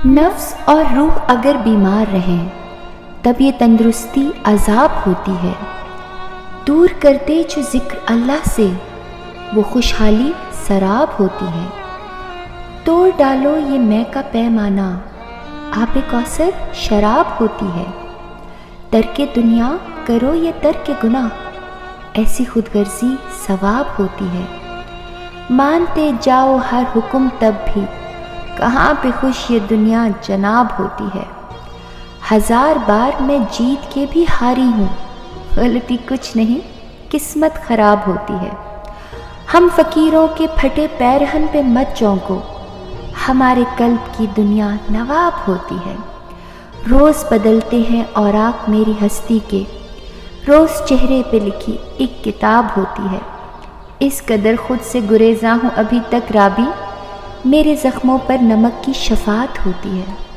نفس اور روح اگر بیمار رہیں تب یہ تندرستی عذاب ہوتی ہے۔ دور کر دے جو ذکر اللہ سے وہ خوشحالی سراب ہوتی ہے۔ توڑ ڈالو یہ میں کا پیمانہ آب کوثر شراب ہوتی ہے۔ ترک دنیا کرو یہ ترک گناہ ایسی خود غرضی ثواب ہوتی ہے۔ مانتے جاؤ ہر حکم تب بھی کہاں پہ خوش یہ دنیا جناب ہوتی ہے۔ ہزار بار میں جیت کے بھی ہاری ہوں غلطی کچھ نہیں قسمت خراب ہوتی ہے۔ ہم فقیروں کے پھٹے پیرہن پہ مت چونکو ہمارے قلب کی دنیا نواب ہوتی ہے۔ روز بدلتے ہیں اوراق میری ہستی کے روز چہرے پہ لکھی ایک کتاب ہوتی ہے۔ اس قدر خود سے گریزاں ہوں ابھی تک رابی میرے زخموں پر نمک کی شفاعت ہوتی ہے۔